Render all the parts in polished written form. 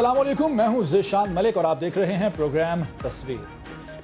अस्सलामुअलैकुम, मैं हूं ज़ीशान मलिक और आप देख रहे हैं प्रोग्राम तस्वीर।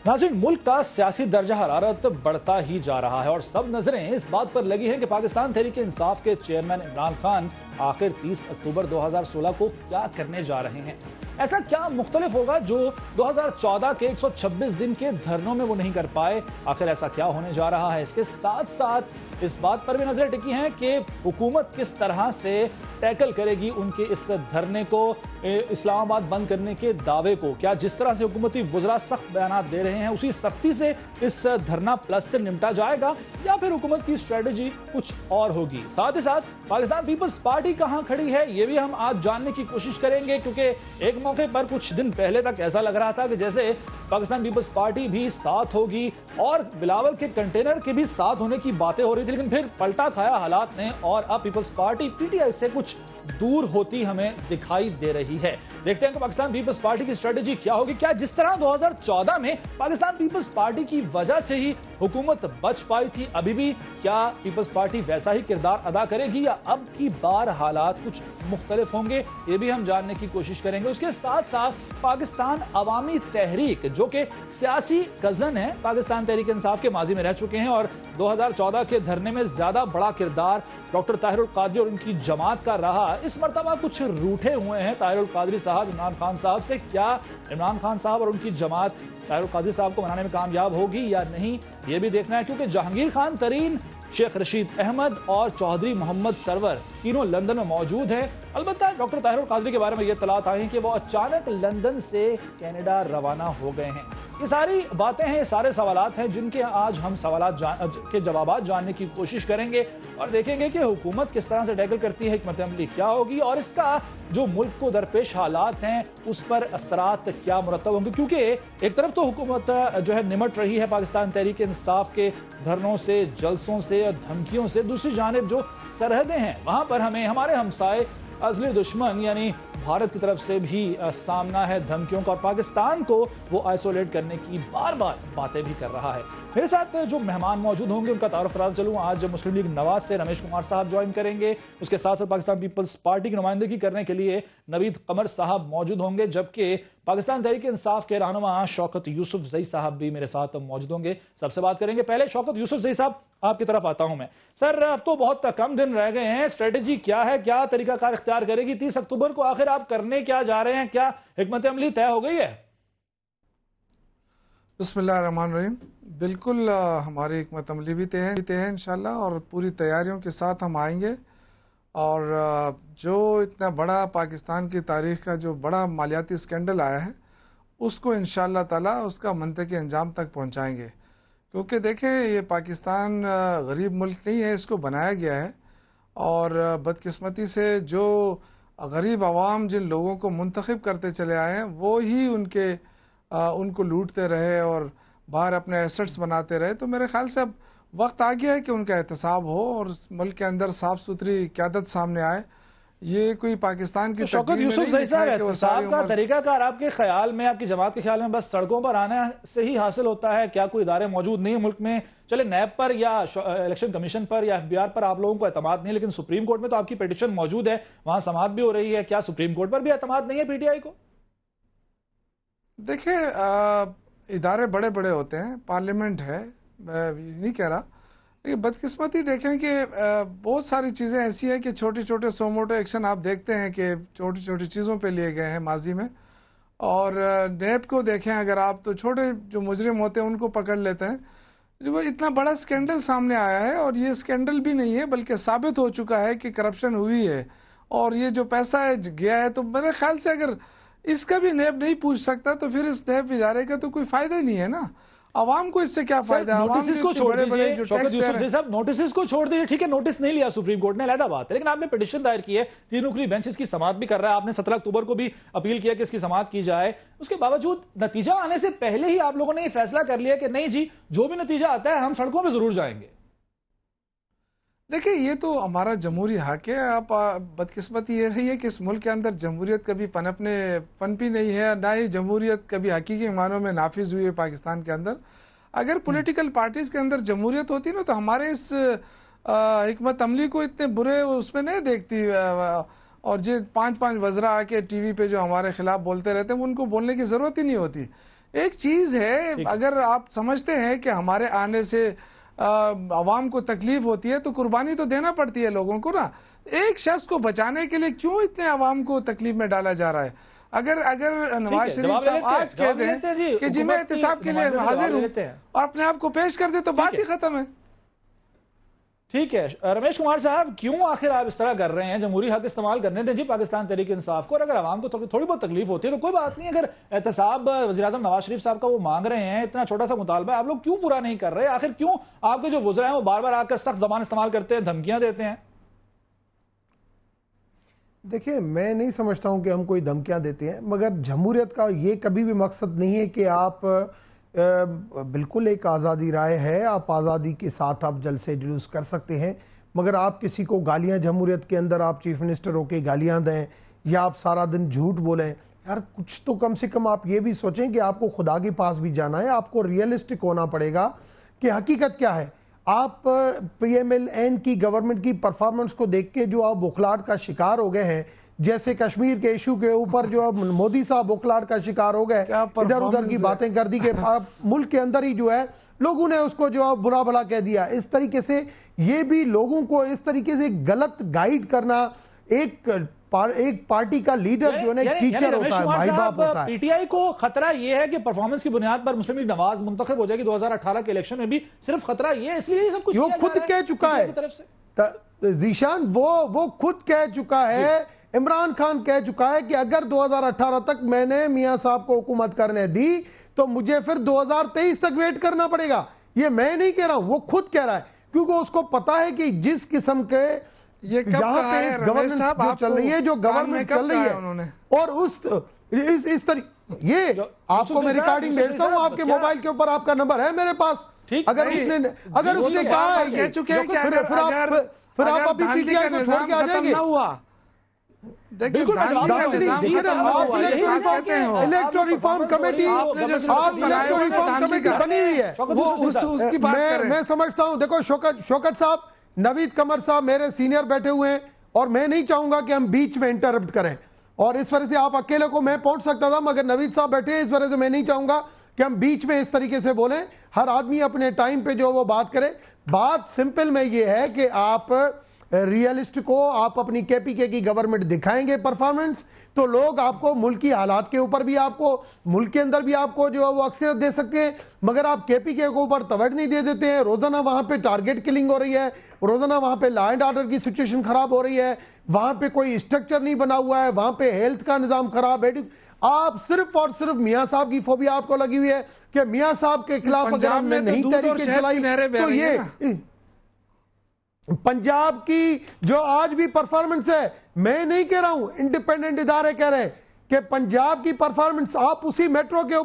नाज़रीन, मुल्क का सियासी दर्जा हरारत बढ़ता ही जा रहा है और सब नजरें इस बात पर लगी हैं कि पाकिस्तान तहरीक इंसाफ के चेयरमैन इमरान खान आखिर 30 अक्टूबर 2016 को क्या करने जा रहे हैं। ऐसा क्या मुख्तलिफ होगा जो 2014 के 126 दिन के धरनों में वो नहीं कर पाए। आखिर ऐसा क्या होने जा रहा है। इसके साथ साथ इस बात पर भी नजर टिकी है कि हुकूमत किस तरह से टैकल करेगी उनके इस धरने को, इस्लामाबाद बंद करने के दावे को। क्या जिस तरह से हुकूमती वज़रा सख्त बयान दे रहे हैं उसी सख्ती से इस धरना प्लस से निपटा जाएगा या फिर हुकूमत की स्ट्रेटजी कुछ और होगी। साथ ही साथ पाकिस्तान पीपल्स पार्टी कहां खड़ी है ये भी हम आज जानने की कोशिश करेंगे, क्योंकि एक मौके पर कुछ दिन पहले तक ऐसा लग रहा था कि जैसे पाकिस्तान पीपल्स पार्टी भी साथ होगी और बिलावल के कंटेनर के भी साथ होने की बातें हो रही थी, लेकिन फिर पलटा खाया हालात ने और अब पीपल्स पार्टी पीटीआई से कुछ दूर होती हमें दिखाई दे रही है। देखते हैं कि पाकिस्तान पीपल्स पार्टी की स्ट्रेटजी क्या होगी। क्या जिस तरह 2014 में पाकिस्तान पीपल्स पार्टी की वजह से ही हुकूमत बच पाई थी, अभी भी क्या पीपल्स पार्टी वैसा ही किरदार अदा करेगी या अब की बार हालात कुछ मुख्तलिफ होंगे, ये भी हम जानने की कोशिश करेंगे। उसके साथ साथ पाकिस्तान अवामी तहरीक, जो कि सियासी कजन है पाकिस्तान तहरीक इंसाफ के, माजी में रह चुके हैं और 2014 के धरने में ज्यादा बड़ा किरदार डॉक्टर ताहिरुल कादरी और उनकी जमात का रहा। इस मर्तबा कुछ रूठे हुए हैं ताहिरुल कादरी साहब इमरान खान साहब से। क्या इमरान खान साहब और उनकी जमात ताहिरुल कादरी साहब को मनाने में कामयाब होगी या नहीं, ये भी देखना है, क्योंकि जहांगीर खान तरीन, शेख रशीद अहमद और चौधरी मोहम्मद सरवर तीनों लंदन में मौजूद हैं। अलबत्ता डॉक्टर ताहिरुल कादरी के बारे में यह तलात आई है कि वो अचानक लंदन से कनाडा रवाना हो गए हैं। ये सारी बातें हैं, ये सारे सवालात हैं जिनके आज हम के जवाब जानने की कोशिश करेंगे और देखेंगे कि हुकूमत किस तरह से टैकल करती है, हिकमत अमली क्या होगी और इसका जो मुल्क को दरपेश हालात हैं उस पर असरात क्या मुरतब होंगे। क्योंकि एक तरफ तो हुकूमत जो है निमट रही है पाकिस्तान तहरीक इंसाफ के धरनों से, जलसों से और धमकियों से, दूसरी जानिब जो सरहदें हैं वहां पर हमें हमारे हमसाए अज़ली दुश्मन यानी भारत की तरफ से भी सामना है धमकियों का और पाकिस्तान को वो आइसोलेट करने की बार बार बातें भी कर रहा है। मेरे साथ जो मेहमान मौजूद होंगे उनका तारुफ कराता चलूँ। आज मुस्लिम लीग नवाज से रमेश कुमार साहब ज्वाइन करेंगे, उसके साथ साथ पाकिस्तान पीपल्स पार्टी की नुमाइंदगी करने के लिए नवीद कमर साहब मौजूद होंगे, जबकि पाकिस्तान तहरीक इंसाफ के रहनुमा शौकत यूसुफ जई साहब भी मेरे साथ मौजूद होंगे। सबसे बात करेंगे पहले शौकत यूसुफ जई साहब, आपकी तरफ आता हूं मैं। सर, अब तो बहुत कम दिन रह गए हैं, स्ट्रेटेजी क्या है, क्या तरीकाकार इख्तियार करेगी 30 अक्टूबर को, आखिर आप करने क्या जा रहे हैं, क्या हिकमत अमली तय हो गई है? बिस्मिल्लाहिर्रहमानिर्रहीम। बिल्कुल हमारी हिकमत अमली भी तय है इंशाल्लाह और पूरी तैयारियों के साथ हम आएंगे और जो इतना बड़ा पाकिस्तान की तारीख का जो बड़ा मालियाती स्कैंडल आया है उसको इंशाल्लाह ताला उसका मंतकी अंजाम तक पहुंचाएंगे। क्योंकि देखें, ये पाकिस्तान गरीब मुल्क नहीं है, इसको बनाया गया है और बदकिस्मती से जो गरीब आवाम जिन लोगों को मुंतखब करते चले आए हैं वो ही उनको लूटते रहे और बाहर अपने एसेट्स बनाते रहे। तो मेरे ख्याल से अब वक्त आ गया है कि उनका एहतसाब हो और मुल्क के अंदर साफ़ सुथरी क़यादत सामने आए। ये कोई पाकिस्तान की शौकत यूसुफ जई साहब, एहतसाब का तरीकाकार आपके ख्याल में, आपकी जमात के ख्याल में बस सड़कों पर आने से ही हासिल होता है? क्या कोई इदारे मौजूद नहीं है मुल्क में? चले नैब पर या इलेक्शन कमीशन पर या एफबीआर पर आप लोगों को एतमाद नहीं है, लेकिन सुप्रीम कोर्ट में तो आपकी पिटीशन मौजूद है, वहां समाअत भी हो रही है। क्या सुप्रीम कोर्ट पर भी एतमाद नहीं है पीटीआई को? देखिए, इदारे बड़े बड़े होते हैं, पार्लियामेंट है, मैं नहीं कह रहा, लेकिन बदकिस्मती देखें कि बहुत सारी चीज़ें ऐसी हैं कि छोटे छोटे सोमोटो एक्शन आप देखते हैं कि छोटी छोटी चीज़ों पे लिए गए हैं माजी में। और नैब को देखें अगर आप, तो छोटे जो मुजरिम होते हैं उनको पकड़ लेते हैं। जो इतना बड़ा स्कैंडल सामने आया है और ये स्कैंडल भी नहीं है बल्कि साबित हो चुका है कि करप्शन हुई है और ये जो पैसा है गया है, तो मेरे ख्याल से अगर इसका भी नैब नहीं पूछ सकता तो फिर इस नैब इदारे का तो कोई फायदा ही नहीं है ना। आवाम को इससे क्या फायदा? नोटिस को छोड़ दीजिए शौकत यूसुफ जई साहब, नोटिस को छोड़ दीजिए, ठीक है, नोटिस नहीं लिया सुप्रीम कोर्ट ने, अलग बात है, लेकिन आपने पिटीशन दायर की है, 3 रुकनी बेंच इसकी समाअत भी कर रहा है, आपने 17 अक्टूबर को भी अपील किया कि इसकी समाअत की जाए। उसके बावजूद नतीजा आने से पहले ही आप लोगों ने ये फैसला कर लिया कि नहीं जी, जो भी नतीजा आता है हम सड़कों पर जरूर जाएंगे। देखिए, ये तो हमारा जमहूरी हक है। आप बदकिस्मती ये रही है कि इस मुल्क के अंदर जमहूरियत कभी पनपी नहीं है, ना ही जमहूरियत कभी हकीकी मानों में नाफिज हुई है पाकिस्तान के अंदर। अगर पॉलिटिकल पार्टीज के अंदर जमहूरियत होती ना तो हमारे इस हिकमत अमली को इतने बुरे उसमें नहीं देखती और जो 5-5 वज़रा आके टीवी पे जो हमारे खिलाफ बोलते रहते हैं, उनको बोलने की ज़रूरत ही नहीं होती। एक चीज़ है, अगर आप समझते हैं कि हमारे आने से आवाम को तकलीफ होती है तो कुर्बानी तो देना पड़ती है लोगों को ना। एक शख्स को बचाने के लिए क्यों इतने आवाम को तकलीफ में डाला जा रहा है? अगर नवाज शरीफ साहब आज कह दें कि जी मैं एहतिसाब के लिए हाजिर हूँ और अपने आप को पेश कर दे तो बात ही खत्म है। ठीक है रमेश कुमार साहब, क्यों आखिर आप इस तरह कर रहे हैं? जमहूरी हक इस्तेमाल करने दें जी पाकिस्तान तहरीक इंसाफ को, और अगर आवाम को थोड़ी बहुत तकलीफ होती है तो कोई बात नहीं। अगर एहतसाब वज़ीर-ए-आज़म नवाज शरीफ साहब का वो मांग रहे हैं, इतना छोटा सा मुतालबा है, आप लोग क्यों पूरा नहीं कर रहे? आखिर क्यों आपके जो वज़रा हैं वो बार बार आकर सख्त ज़बान इस्तेमाल करते हैं, धमकियां देते हैं? देखिए, मैं नहीं समझता हूं कि हम कोई धमकियां देते हैं, मगर जमहूरियत का ये कभी भी मकसद नहीं है कि आप बिल्कुल एक आज़ादी राय है, आप आज़ादी के साथ आप जलसे जुलूस कर सकते हैं, मगर आप किसी को गालियां जमहूरियत के अंदर आप चीफ मिनिस्टर होकर गालियां दें या आप सारा दिन झूठ बोलें, यार कुछ तो कम से कम आप ये भी सोचें कि आपको खुदा के पास भी जाना है, आपको रियलिस्टिक होना पड़ेगा कि हकीकत क्या है। आप PMLN की गवर्नमेंट की परफॉर्मेंस को देख के जो आप बुखलाहट का शिकार हो गए हैं, जैसे कश्मीर के इशू के ऊपर जो अब मोदी साहब बुखलाहट का शिकार हो गए, इधर उधर की बातें कर दी कि मुल्क के अंदर ही जो है लोगों ने उसको जो बुरा भला कह दिया। इस तरीके से ये भी लोगों को इस तरीके से गलत गाइड करना, एक पार्टी का लीडर जो है टीचर होता है, भाई बाप होता है। पीटीआई को खतरा यह है कि परफॉर्मेंस की बुनियाद पर मुस्लिम लीग नवाज मुंतखब हो जाएगी 2018 के इलेक्शन में भी, सिर्फ खतरा ये है, इसलिए ये सब कुछ वो खुद कह चुका है जीशान, वो खुद कह चुका है, इमरान खान कह चुका है कि अगर 2018 तक मैंने मियां साहब को हुकूमत करने दी तो मुझे फिर 2023 तक वेट करना पड़ेगा। ये मैं नहीं कह रहा हूं, वो खुद कह रहा है, क्योंकि उसको पता है कि जिस किस्म के ये यहाँ पे गवर्नमेंट जो चल रही है, जो गवर्नमेंट चल रही है, उन्होंने और इस तरीके ये आपको मैं रिकॉर्डिंग भेजता हूँ आपके मोबाइल के ऊपर, आपका नंबर है मेरे पास। अगर उसने कहा है कह चुके हैं कि फिर आप अभी पीटीआई को छोड़ के आ जाएंगे। इलेक्ट्रो रिफॉर्म कमेटी बनी हुई है, उसकी बात मैं समझता हूं। देखो शौकत साहब, नवीद कमर साहब मेरे सीनियर बैठे हुए हैं और मैं नहीं चाहूंगा कि हम बीच में इंटरप्ट करें, और इस वजह से आप अकेले को मैं पहुंच सकता था, मगर नवीद साहब बैठे हैं, इस वजह से मैं नहीं चाहूंगा कि हम बीच में इस तरीके से बोलें। हर आदमी अपने टाइम पे जो वो बात करे। बात सिंपल में ये है कि आप रियलिस्ट को आप अपनी KPK की गवर्नमेंट दिखाएंगे परफॉर्मेंस, तो लोग आपको मुल्क की हालात के ऊपर भी, आपको मुल्क के अंदर भी आपको जो है वो अक्सरियत दे सकते हैं, मगर आप KPK के ऊपर तवज्जो नहीं दे देते हैं। रोजाना वहां पे टारगेट किलिंग हो रही है, रोजाना वहां पे लॉ एंड ऑर्डर की सिचुएशन खराब हो रही है, वहां पे कोई स्ट्रक्चर नहीं बना हुआ है, वहां पे हेल्थ का निजाम खराब है। आप सिर्फ और सिर्फ मियां साहब की फोबिया आपको लगी हुई है कि मियां साहब के खिलाफ अगर हमने नहीं तहरीक चलाई तो ये पंजाब की जो आज भी परफॉर्मेंस है, मैं नहीं कह रहा हूं, इंडिपेंडेंट इदारे कह रहे हैं कि पंजाब की परफॉर्मेंस, आप उसी मेट्रो के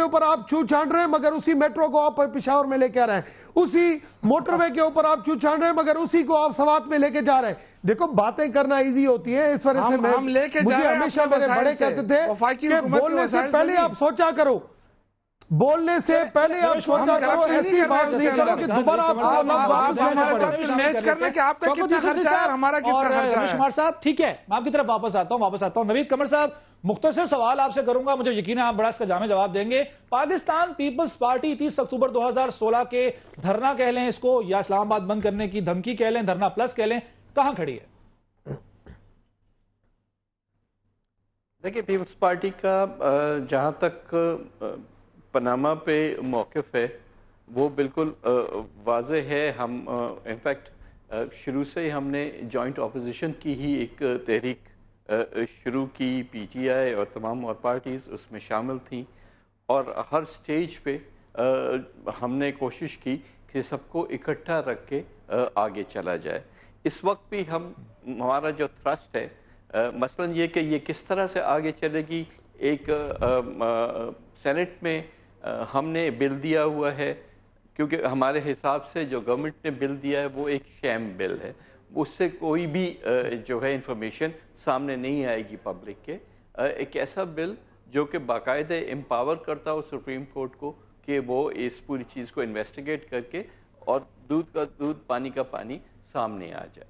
ऊपर आप छू छांड रहे हैं, मगर उसी मेट्रो को आप पेशावर में लेके आ रहे हैं, उसी मोटरवे के ऊपर आप छू छांड रहे हैं, मगर उसी को आप सवात में लेके जा रहे हैं। देखो बातें करना इजी होती है, इस वजह से हम लेके जा रहे हैं। हमेशा मेरे बड़े कहते थे कि बोलने से पहले आप सोचा करो, बोलने से पहले आप सोचा करो, ऐसी बात नहीं करो कि दोबारा आप हमारे साथ मैच करना कि आपका कितना खर्चा है और हमारा कितना खर्चा है। रमेश कुमार साहब, ठीक है, मैं आपकी तरफ वापस आता हूं। नवीद कमर साहब, मुख्तसर सवाल आपसे करूंगा, मुझे यकीन है आप बड़ा इसका जामे जवाब देंगे। पाकिस्तान पीपल्स पार्टी 30 अक्टूबर 2016 के धरना कह लें इसको, या इस्लामाबाद बंद करने की धमकी कह लें, धरना प्लस कह लें, कहां खड़ी है? देखिए, पीपल्स पार्टी का जहां तक पनामा पे मौक़िफ़ है वो बिल्कुल वाज़े है। हम इनफैक्ट शुरू से ही हमने जॉइंट ऑपोजिशन की ही एक तहरीक शुरू की, PTI और तमाम और पार्टीज़ उसमें शामिल थी, और हर स्टेज पे हमने कोशिश की कि सबको इकट्ठा रख के आगे चला जाए। इस वक्त भी हमारा जो थ्रस्ट है मसलन ये कि ये किस तरह से आगे चलेगी। एक सेनेट में हमने बिल दिया हुआ है, क्योंकि हमारे हिसाब से जो गवर्नमेंट ने बिल दिया है वो एक शैम बिल है, उससे कोई भी जो है इंफॉर्मेशन सामने नहीं आएगी पब्लिक के। एक ऐसा बिल जो कि बाकायदे एम्पावर करता हो सुप्रीम कोर्ट को कि वो इस पूरी चीज़ को इन्वेस्टिगेट करके और दूध का दूध पानी का पानी सामने आ जाए।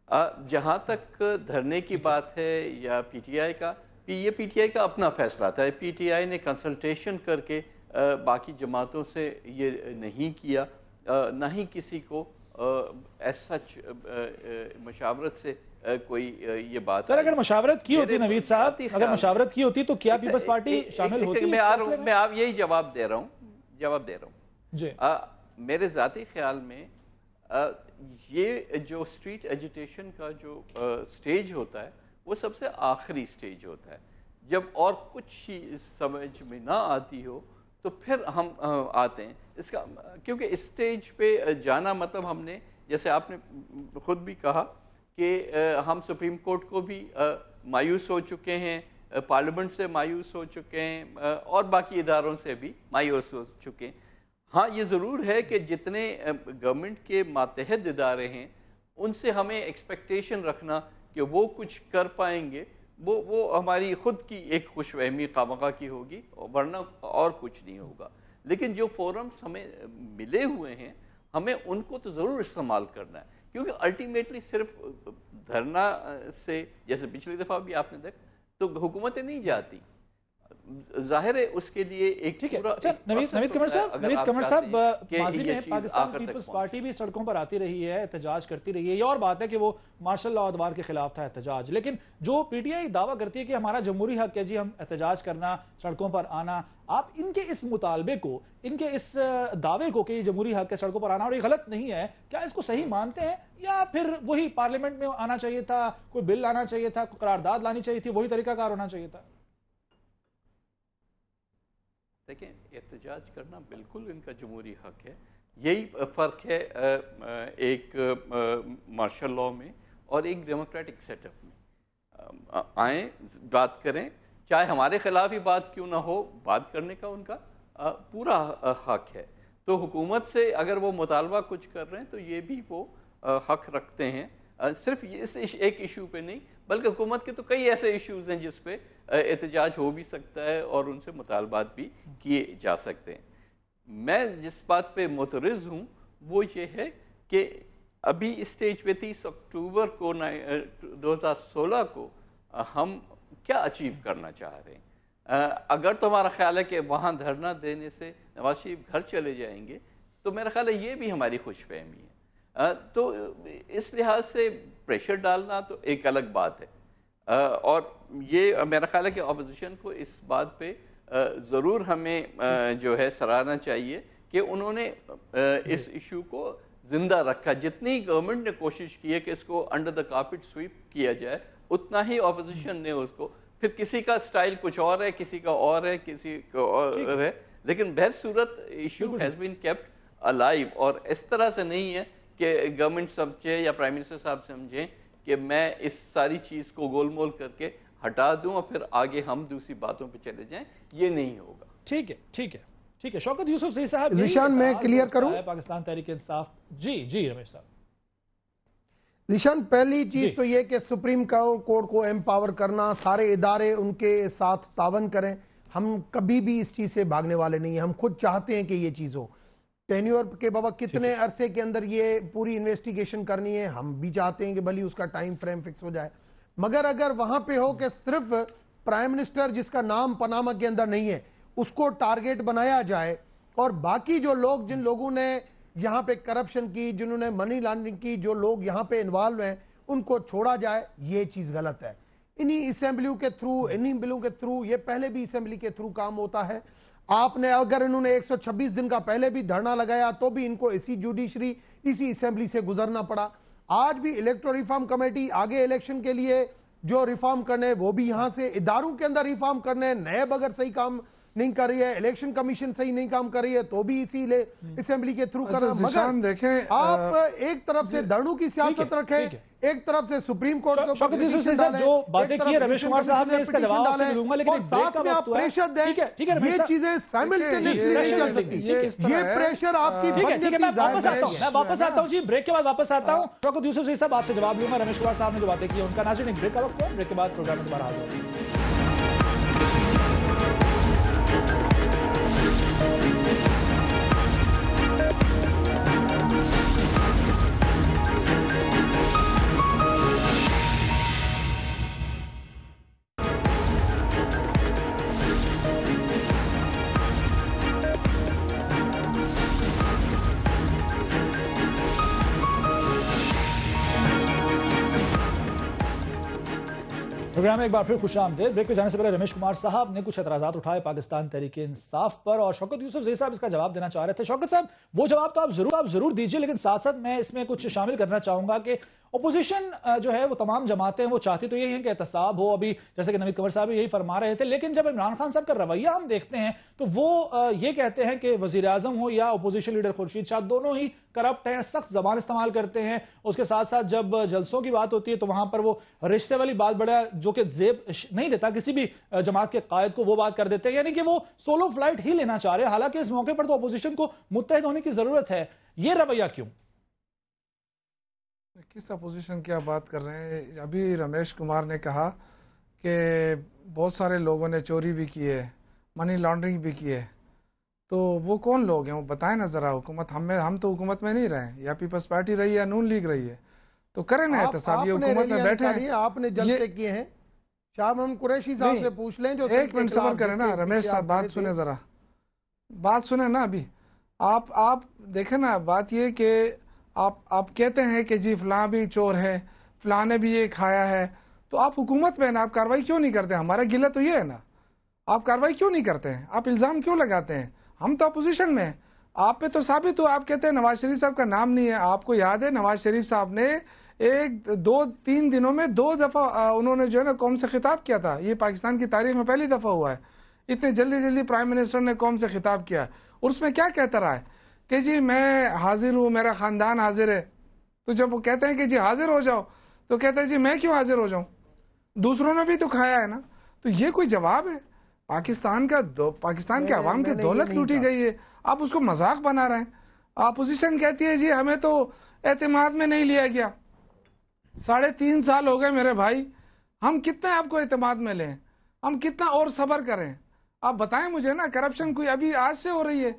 जहाँ तक धरने की बात है या पीटीआई का, ये पीटीआई का अपना फैसला था। पीटीआई ने कंसल्टेशन करके बाकी जमातों से ये नहीं किया, ना ही किसी को एज सच मशावरत से कोई ये बात। सर अगर मशावरत की होती नवीद साहब, अगर मशावरत की होती तो क्या पीपल्स पार्टी शामिल होती? मैं आप यही जवाब दे रहा हूँ जी। मेरे ज़ाती ख्याल में ये जो स्ट्रीट एजिटेशन का जो स्टेज होता है वो सबसे आखिरी स्टेज होता है, जब और कुछ ही समझ में ना आती हो तो फिर हम आते हैं इसका, क्योंकि इस स्टेज पे जाना मतलब हमने, जैसे आपने खुद भी कहा कि हम सुप्रीम कोर्ट को भी मायूस हो चुके हैं, पार्लियामेंट से मायूस हो चुके हैं और बाकी इदारों से भी मायूस हो चुके हैं। हाँ, ये ज़रूर है कि जितने गवर्नमेंट के मातहत इदारे हैं उनसे हमें एक्सपेक्टेशन रखना कि वो कुछ कर पाएंगे, वो हमारी ख़ुद की एक खुशफहमी खामखा की होगी, वरना और कुछ नहीं होगा। लेकिन जो फोरम्स हमें मिले हुए हैं हमें उनको तो ज़रूर इस्तेमाल करना है, क्योंकि अल्टीमेटली सिर्फ धरना से, जैसे पिछली दफ़ा भी आपने देखा, तो हुकूमतें नहीं जाती, जाहिर है उसके लिए एक पूरा। नवीद कमर साहब, माजी में पाकिस्तान पीपल्स पार्टी भी सड़कों पर आती रही है, एहतजाज करती रही है। ये और बात है कि वो मार्शल लॉ अदवार के खिलाफ था एहतजाज, लेकिन जो पीटीआई दावा करती है कि हमारा जमहूरी हक है जी हम एहतजाज करना, सड़कों पर आना, आप इनके इस मुतालबे को, इनके इस दावे को कि जमहूरी हक है सड़कों पर आना और ये गलत नहीं है, क्या इसको सही मानते हैं या फिर वही पार्लियामेंट में आना चाहिए था, कोई बिल लाना चाहिए था, कोई करारदाद लानी चाहिए थी, वही तरीकाकार होना चाहिए था? देखें, एहतजाज करना बिल्कुल इनका जमहूरी हक है। यही फ़र्क है एक मार्शल लॉ में और एक डेमोक्रेटिक सेटअप में। आए, बात करें, चाहे हमारे ख़िलाफ़ ही बात क्यों ना हो, बात करने का उनका पूरा हक है। तो हुकूमत से अगर वो मुतालबा कुछ कर रहे हैं तो ये भी वो हक रखते हैं, सिर्फ इस एक इशू पे नहीं, बल्कि हुकूमत के तो कई ऐसे इश्यूज़ हैं जिस पे एहतजाज हो भी सकता है और उनसे मुतालबात भी किए जा सकते हैं। मैं जिस बात पे मुतरज़ हूँ वो ये है कि अभी स्टेज पे 30 अक्टूबर को 2016 को हम क्या अचीव करना चाह रहे हैं। अगर तो हमारा ख्याल है कि वहाँ धरना देने से नवाज शरीफ घर चले जाएंगे तो मेरा ख्याल है ये भी हमारी खुशफहमी है। तो इस लिहाज से प्रेशर डालना तो एक अलग बात है, और ये मेरा ख्याल है कि अपोजिशन को इस बात पे ज़रूर हमें जो है सराहना चाहिए कि उन्होंने इस इशू को ज़िंदा रखा। जितनी गवर्नमेंट ने कोशिश की है कि इसको अंडर द कारपेट स्वीप किया जाए, उतना ही अपोजिशन ने उसको, फिर किसी का स्टाइल कुछ और है, किसी का और है, किसी का और है, लेकिन बहरसूरत issue has been kept alive. और इस तरह से नहीं है कि गवर्नमेंट समझे या प्राइम मिनिस्टर साहब समझें कि मैं इस सारी चीज़ को गोलमोल करके हटा दूं और फिर आगे हम दूसरी बातों पे चले जाएं, ये नहीं होगा। ठीक है, ठीक है, ठीक है। शौकत यूसुफ साहब, निशान मैं क्लियर करूं, पाकिस्तान तहरीक इंसाफ। जी रमेश साहब। निशान, पहली चीज तो ये कि सुप्रीम कोर्ट को एम्पावर करना, सारे इदारे उनके साथ तावन करें। हम कभी भी इस चीज से भागने वाले नहीं है, हम खुद चाहते हैं कि ये चीज हो। टेन्योर के बाबा कितने अरसे के अंदर ये पूरी इन्वेस्टिगेशन करनी है, हम भी चाहते हैं कि भली उसका टाइम फ्रेम फिक्स हो जाए, मगर अगर वहां पे हो कि सिर्फ प्राइम मिनिस्टर जिसका नाम पनामा के अंदर नहीं है उसको टारगेट बनाया जाए और बाकी जो लोग, जिन लोगों ने यहाँ पे करप्शन की, जिन्होंने मनी लॉन्ड्रिंग की, जो लोग यहाँ पे इन्वॉल्व हैं, उनको छोड़ा जाए, ये चीज गलत है। इन्हीं असेंबलियों के थ्रू, इन्हीं बिलों के थ्रू, ये पहले भी असेंबली के थ्रू काम होता है। आपने अगर इन्होंने 126 दिन का पहले भी धरना लगाया तो भी इनको इसी जुडिशरी, इसी असेंबली से गुजरना पड़ा। आज भी इलेक्टोरल रिफॉर्म कमेटी आगे इलेक्शन के लिए जो रिफॉर्म करने, वो भी यहां से इदारों के अंदर रिफॉर्म करने, नैब अगर सही काम नहीं कर रही है, इलेक्शन कमीशन सही नहीं काम कर रही है, तो भी इसी असेंबली के थ्रू करना। मगर देखें, आप एक तरफ से धरनों की सियासत रखें, एक तरफ से सुप्रीम कोर्ट को जो बातें की रमेश कुमार साहब ने, इसका जवाब आपसे दूंगा, लेकिन साथ में आप प्रेशर दें। ठीक है, ये चीजें साइमल्टेनियसली नहीं चल सकती। ये प्रेशर आपकी, ठीक है, मैं वापस आता हूं जी, ब्रेक के बाद वापस आता हूं। शौकत यूसुफ साहब आपसे जवाब लूंगा रमेश कुमार साहब ने जो बातें की उनका। नाज़रीन, एक ब्रेक का वक्त है, ब्रेक के बाद प्रोग्राम में दोबारा हाजिर होंगे। प्रोग्राम में एक बार फिर खुशामदीद। ब्रेक पे जाने से पहले रमेश कुमार साहब ने कुछ एतराजात उठाए पाकिस्तान तहरीक इंसाफ पर और शौकत यूसुफजई साहब इसका जवाब देना चाह रहे थे। शौकत साहब, वो जवाब तो आप जरूर दीजिए, लेकिन साथ साथ मैं इसमें कुछ शामिल करना चाहूंगा कि अपोजिशन जो है वो तमाम जमातें वो चाहती तो यही है कि एहतसाब हो, अभी जैसे कि नवीद कंवर साहब यही फरमा रहे थे, लेकिन जब इमरान खान साहब का रवैया हम देखते हैं तो वो ये कहते हैं कि वजीर आजम हो या अपोजिशन लीडर खुर्शीद शाह दोनों ही करप्ट हैं, सख्त जबान इस्तेमाल करते हैं। उसके साथ साथ जब जलसों की बात होती है तो वहां पर वो रिश्ते वाली बात बड़ा जो कि जेब नहीं देता किसी भी जमात के कायद को, वो बात कर देते हैं, यानी कि वो सोलो फ्लाइट ही लेना चाह रहे हैं। हालांकि इस मौके पर तो अपोजिशन को मुत्तहिद होने की जरूरत है, ये रवैया क्यों? किस अपोजिशन की आप बात कर रहे हैं? अभी रमेश कुमार ने कहा कि बहुत सारे लोगों ने चोरी भी की है, मनी लॉन्ड्रिंग भी की है, तो वो कौन लोग हैं वो बताएं ना जरा। हुकूमत हम तो हुकूमत में नहीं रहे, या पीपल्स पार्टी रही है, नून लीग रही है, तो करें ना एहतसाब। ये हुकूमत में बैठे हैं, आपने जलसे किए हैं, शाह महमूद कुरैशी साहब से पूछ लें जो एक मिनट सब्र करें ना रमेश साहब, बात सुने जरा, बात सुने ना। अभी आप देखें ना, बात ये कि आप कहते हैं कि जी फलां भी चोर है, फलां ने भी ये खाया है, तो आप हुकूमत में ना, आप कार्रवाई क्यों नहीं करते? हमारा गिला तो ये है ना, आप कार्रवाई क्यों नहीं करते हैं? आप इल्ज़ाम क्यों लगाते हैं? हम तो अपोजिशन में हैं, आप पे तो साबित हो। आप कहते हैं नवाज शरीफ साहब का नाम नहीं है। आपको याद है नवाज शरीफ साहब ने 1-2-3 दिनों में 2 दफ़ा उन्होंने जो है ना कौम से खिताब किया था। ये पाकिस्तान की तारीख में पहली दफ़ा हुआ है इतने जल्दी प्राइम मिनिस्टर ने कौम से खिताब किया। और उसमें क्या कहता रहा है कि जी मैं हाजिर हूँ, मेरा ख़ानदान हाजिर है। तो जब वो कहते हैं कि जी हाजिर हो जाओ, तो कहते हैं जी मैं क्यों हाजिर हो जाऊँ, दूसरों ने भी तो खाया है ना। तो ये कोई जवाब है? पाकिस्तान के अवाम की दौलत लूटी गई है, आप उसको मजाक बना रहे हैं। अपोजिशन कहती है जी हमें तो एतमाद में नहीं लिया गया। 3.5 साल हो गए मेरे भाई, हम कितना आपको एतमाद में लें, हम कितना और सब्र करें? आप बताएं मुझे ना। करप्शन कोई अभी आज से हो रही है?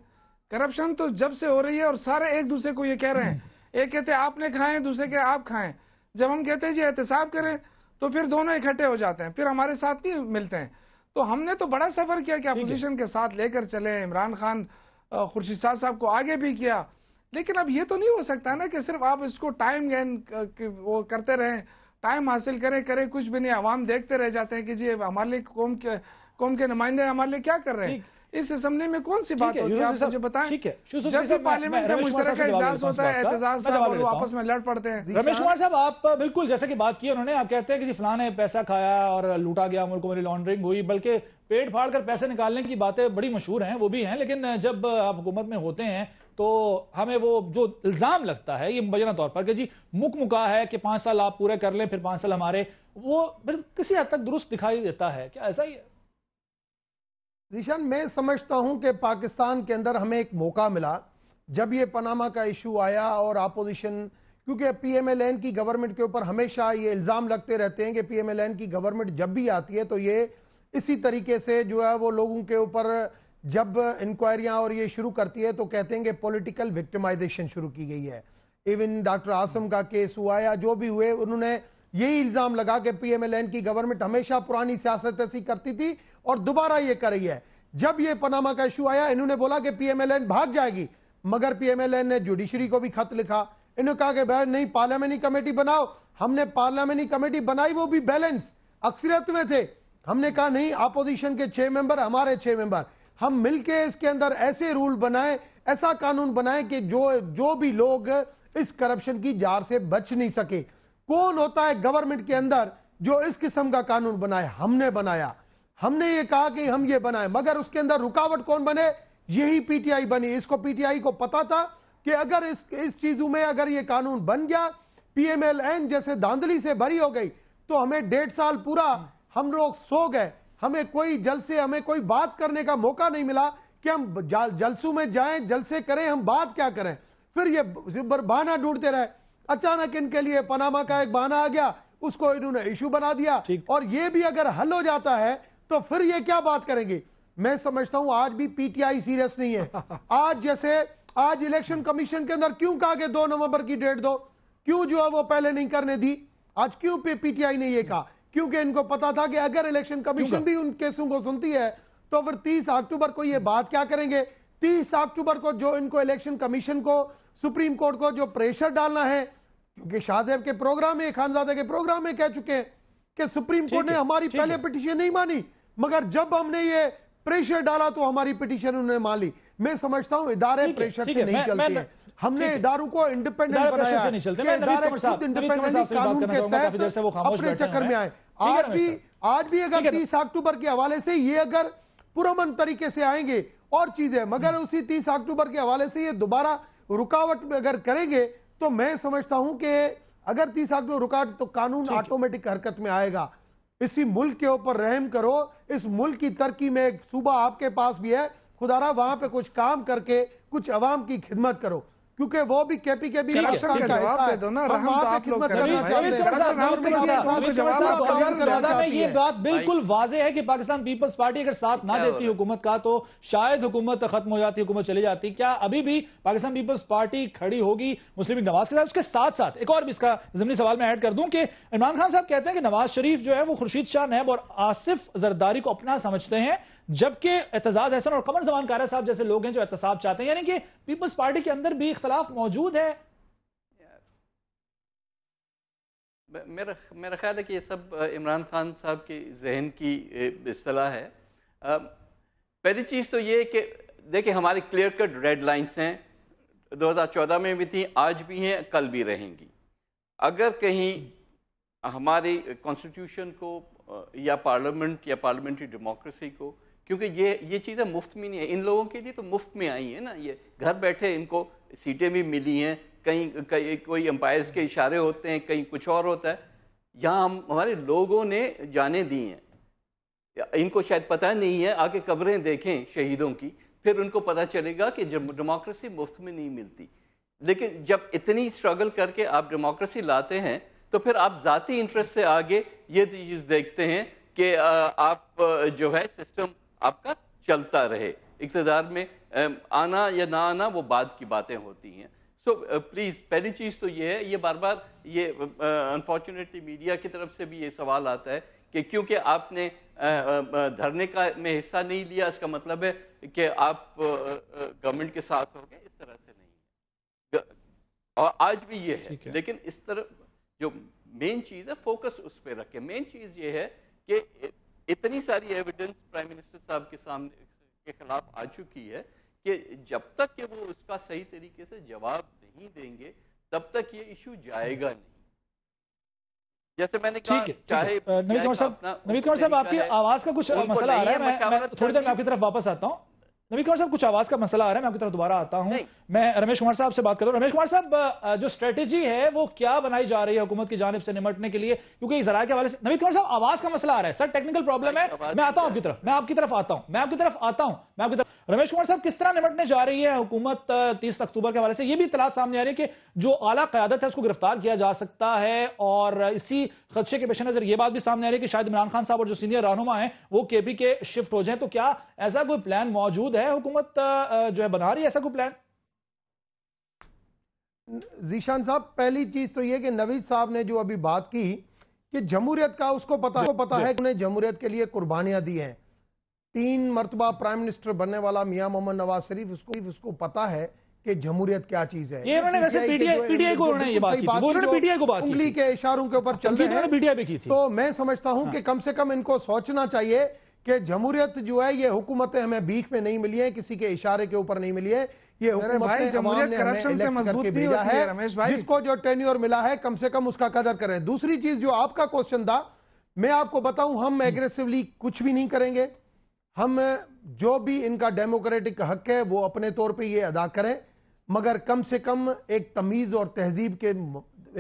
करप्शन तो जब से हो रही है, और सारे एक दूसरे को ये कह रहे हैं, एक कहते हैं आपने खाएं, दूसरे के आप खाएं। जब हम कहते हैं जी एहतसाब करें तो फिर दोनों इकट्ठे हो जाते हैं, फिर हमारे साथ नहीं मिलते हैं। तो हमने तो बड़ा सफर किया कि अपोजिशन के साथ लेकर चले, इमरान खान खुर्शीद शाह साहब को आगे भी किया, लेकिन अब ये तो नहीं हो सकता है ना कि सिर्फ आप इसको टाइम गेन वो करते रहें, टाइम हासिल करें कुछ भी नहीं। आवाम देखते रह जाते हैं कि जी हमारे लिए कौम के नुमाइंदे हमारे लिए क्या कर रहे हैं। इस असेंबली में कौन सी बात होती है, आप मुझे बताएं। जब भी पार्लियामेंट का मुश्तरका इजलास होता है, एहतजाज साहब और वो आपस में लड़ पड़ते हैं। रमेश कुमार साहब, आप बिल्कुल जैसे कि बात की उन्होंने, आप कहते हैं कि जी फलां ने पैसा खाया और लूटा गया, मुल्क मनी लॉन्ड्रिंग हुई, बल्कि पेट फाड़ कर पैसे निकालने की बातें बड़ी मशहूर हैं, वो भी हैं। लेकिन जब आप हुकूमत में होते हैं तो हमें वो जो इल्जाम लगता है ये मुबैना तौर पर कि जी मुका है कि 5 साल आप पूरे कर लें फिर 5 साल हमारे, वो फिर किसी हद तक दुरुस्त दिखाई देता है। क्या ऐसा ही है? निशान, मैं समझता हूं कि पाकिस्तान के अंदर हमें एक मौका मिला जब ये पनामा का इशू आया, और अपोजिशन, क्योंकि PMLN की गवर्नमेंट के ऊपर हमेशा ये इल्ज़ाम लगते रहते हैं कि PMLN की गवर्नमेंट जब भी आती है तो ये इसी तरीके से जो है वो लोगों के ऊपर जब इंक्वायरियां और ये शुरू करती है तो कहते हैं कि पॉलिटिकल विक्टिमाइजेशन शुरू की गई है। इवन डॉक्टर आसम का केस हुआ या जो भी हुए, उन्होंने यही इल्ज़ाम लगा कि PMLN की गवर्नमेंट हमेशा पुरानी सियासत ऐसी करती थी और दोबारा ये कर रही है। जब ये पनामा का इशू आया, इन्होंने बोला कि PMLN भाग जाएगी, मगर PMLN ने जुडिशरी को भी खत लिखा, इन्होंने कहा कि भाई नहीं, पार्लियामेंट्री कमेटी बनाओ। हमने पार्लियामेंट्री कमेटी बनाई, वो भी बैलेंस अक्सरियत में थे। हमने कहा नहीं, अपोजिशन के 6 मेंबर, हमारे 6 मेंबर, हम मिलके इसके अंदर ऐसे रूल बनाए, ऐसा कानून बनाए कि जो भी लोग इस करप्शन की जार से बच नहीं सके। कौन होता है गवर्नमेंट के अंदर जो इस किस्म का कानून बनाए? हमने बनाया। हमने ये कहा कि हम ये बनाए, मगर उसके अंदर रुकावट कौन बने? यही PTI बनी। इसको PTI को पता था कि अगर इस चीजों में अगर ये कानून बन गया, PMLN जैसे धांधली से भरी हो गई, तो हमें 1.5 साल पूरा हम लोग सो गए। हमें कोई जलसे, हमें कोई बात करने का मौका नहीं मिला कि हम जलसों में जाएं, जलसे करें, हम बात क्या करें। फिर ये बहाना ढूंढते रहे। अचानक इनके लिए पनामा का एक बहाना आ गया, उसको इन्होंने इशू बना दिया, और ये भी अगर हल हो जाता है तो फिर ये क्या बात करेंगे? मैं समझता हूं आज भी PTI सीरियस नहीं है। आज इलेक्शन कमीशन के अंदर क्यों कहा कि 2 नवंबर की डेट दो, क्यों जो है वो पहले नहीं करने दी? आज क्यों PTI ने ये कहा? क्योंकि इनको पता था कि अगर इलेक्शन कमीशन भी उन केसों को सुनती है तो फिर 30 अक्टूबर को ये बात क्या करेंगे? 30 अक्टूबर को जो इनको इलेक्शन कमीशन को, सुप्रीम कोर्ट को जो प्रेशर डालना है, क्योंकि शाहजेब के प्रोग्राम में, खानजादे के प्रोग्राम में कह चुके हैं कि सुप्रीम कोर्ट ने हमारी पहले पिटीशन नहीं मानी, मगर जब हमने ये प्रेशर डाला तो हमारी पिटीशन उन्होंने मान ली। मैं समझता हूं इदारे प्रेशर से नहीं चलते हैं, हमने इदारों को इंडिपेंडेंट बनाया है, इंडिपेंडेंट कानून के तहत अपने चक्कर में आए। आज भी अगर 30 अक्टूबर के हवाले से ये अगर पुरअमन तरीके से आएंगे और चीजें, मगर उसी 30 अक्टूबर के हवाले से ये दोबारा रुकावट में अगर करेंगे तो मैं समझता हूं कि अगर 30 अक्टूबर रुकावट तो कानून ऑटोमेटिक हरकत में आएगा। इसी मुल्क के ऊपर रहम करो, इस मुल्क की तरक्की में एक सूबा आपके पास भी है, खुदारा वहां पे कुछ काम करके कुछ अवाम की खिदमत करो, क्योंकि वो भी केपी के भी जवाब दे दो ना, रहम तो आप लोग कर रहे हैं। ये बात बिल्कुल वाज़ेह है कि पाकिस्तान पीपल्स पार्टी अगर साथ ना देती हुकूमत का तो शायद हुकूमत खत्म हो जाती, हुकूमत चली जाती। क्या अभी भी पाकिस्तान पीपल्स पार्टी खड़ी होगी मुस्लिम लीग नवाज के साथ? उसके साथ साथ एक और भी इसका ज़मीनी सवाल मैं ऐड कर दूं कि इमरान खान साहब कहते हैं कि नवाज शरीफ जो है वो खुर्शीद शाह नैब और आसिफ जरदारी को अपना समझते हैं, जबकि एतजाज हसन और कमर जमान कारा साहब जैसे लोग हैं जो एहतसाब चाहते हैं, यानी कि पीपल्स पार्टी के अंदर भी इख्तलाफ मौजूद है। मेरा ख्याल है कि ये सब इमरान खान साहब के जहन की इस्तिलाह है। पहली चीज़ तो ये कि देखिए हमारी क्लियर कट रेड लाइंस हैं, 2014 में भी थी, आज भी हैं, कल भी रहेंगी। अगर कहीं हमारी कॉन्स्टिट्यूशन को या पार्लियामेंट या पार्लियामेंट्री डेमोक्रेसी को, क्योंकि ये चीज़ें मुफ्त में नहीं है, इन लोगों के लिए तो मुफ्त में आई है ना, ये घर बैठे इनको सीटें भी मिली हैं, कहीं कोई एम्पायर्स के इशारे होते हैं, कहीं कुछ और होता है। यहाँ हमारे लोगों ने जाने दी हैं, इनको शायद पता नहीं है, आके कब्रें देखें शहीदों की, फिर उनको पता चलेगा कि डेमोक्रेसी मुफ्त में नहीं मिलती। लेकिन जब इतनी स्ट्रगल करके आप डेमोक्रेसी लाते हैं तो फिर आप ज़ाती इंटरेस्ट से आगे ये चीज़ देखते हैं कि आप जो है सिस्टम आपका चलता रहे, इक़्तिदार में आना या ना आना वो बाद की बातें होती हैं। सो प्लीज़ पहली चीज़ तो ये है, ये बार बार ये अनफॉर्चुनेटली मीडिया की तरफ से भी ये सवाल आता है कि क्योंकि आपने धरने का में हिस्सा नहीं लिया इसका मतलब है कि आप गवर्नमेंट के साथ हो गए, इस तरह से नहीं है। और आज भी ये है, लेकिन इस तरह जो मेन चीज़ है फोकस उस पर रखें। मेन चीज़ ये है कि इतनी सारी एविडेंस प्राइम मिनिस्टर साहब के सामने के खिलाफ आ चुकी है कि जब तक कि वो उसका सही तरीके से जवाब नहीं देंगे तब तक ये इशू जाएगा नहीं। जैसे मैंने कहा, चाहे नवीद कुमार साहब आपकी आवाज का कुछ मसला आ रहा है, मैं थोड़ी देर में आपकी तरफ वापस आता हूँ। नवीद कुमार साहब कुछ आवाज का मसला आ रहा है, मैं आपकी तरफ दोबारा आता हूं। मैं रमेश कुमार साहब से बात कर रहा हूं। रमेश कुमार साहब, जो स्ट्रेटेजी है वो क्या बनाई जा रही है हुकूमत की जानिब से निपटने के लिए, क्योंकि जरा के हवाले से नवीद कुमार साहब आवाज का मसला आ रहा है सर, टेक्निकल प्रॉब्लम है। मैं आता हूं आपकी तरफ, मैं आपकी तरफ आता हूं। रमेश कुमार साहब, किस तरह निपटने जा रही है हुकूमत 30 अक्टूबर के हवाले से? ये भी इत्तलात सामने आ रही है कि जो आला क़यादत है उसको गिरफ्तार किया जा सकता है, और इसी खदशे के पेश नजर ये बात भी सामने आ रही है कि शायद इमरान खान साहब और जो सीनियर रहनुमा है वो केपी के शिफ्ट हो जाए। तो क्या ऐसा कोई प्लान मौजूद है, हुकूमत जो है बना रही है ऐसा कोई प्लान? जीशान साहब, पहली चीज तो यह कि नवीद साहब ने जो अभी बात की कि जमहूरियत का उसको पता है कि उन्हें जमहूरियत के लिए कुर्बानियां दी हैं। 3 मरतबा प्राइम मिनिस्टर बनने वाला मियां मोहम्मद नवाज शरीफ, उसको पता है कि जमहूरियत क्या चीज है। ये उन्होंने वैसे पीटीआई को उन्होंने ये बात की थी, उन्होंने पीटीआई को बात की, उंगली के इशारों के ऊपर चल रहे हैं, पीटीआई पे की थी। तो मैं समझता हूं कि कम से कम इनको सोचना चाहिए कि जमहूरियत जो है ये हुकूमतें हमें बीच में नहीं मिली है, किसी के इशारे के ऊपर नहीं मिली है। ये हुकूमत जमहूरियत करप्शन से मजबूत नहीं होती है रमेश भाई। जिसको जो टेन्योर मिला है कम से कम उसका कदर करें। दूसरी चीज जो आपका क्वेश्चन था, मैं आपको बताऊं, हम एग्रेसिवली कुछ भी नहीं करेंगे। हम जो भी इनका डेमोक्रेटिक हक है वो अपने तौर पे ये अदा करें, मगर कम से कम एक तमीज और तहजीब के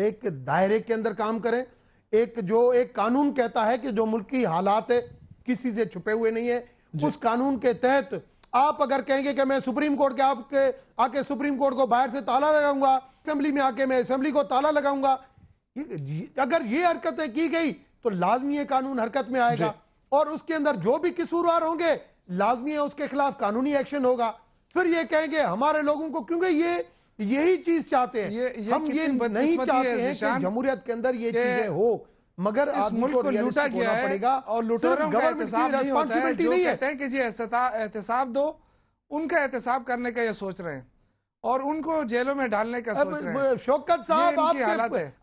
एक दायरे के अंदर काम करें। एक कानून कहता है कि जो मुल्क की हालात है किसी से छुपे हुए नहीं है, उस कानून के तहत आप अगर कहेंगे कि मैं सुप्रीम कोर्ट के आके सुप्रीम कोर्ट को बाहर से ताला लगाऊंगा, असेंबली में आके मैं असेंबली को ताला लगाऊंगा, अगर ये हरकतें की गई तो लाजमी है कानून हरकत में आएगा, और उसके अंदर जो भी कसूरवार होंगे लाजमी है उसके खिलाफ कानूनी एक्शन होगा। फिर ये कहेंगे हमारे लोगों को, क्योंकि यही चीज चाहते हैं, हम ये नहीं चाहते हैं कि जमहूरियत के अंदर ये चीजें हो, मगर इस मुल्क को लूटा गया है और लुटेरों का एहतसाब नहीं होता है। जो कहते हैं कि जी एहतसाब दो, उनका एहतसाब करने का ये सोच रहे हैं। और उनको जेलों में डालने का सोच रहे हैं। शौकत साहब,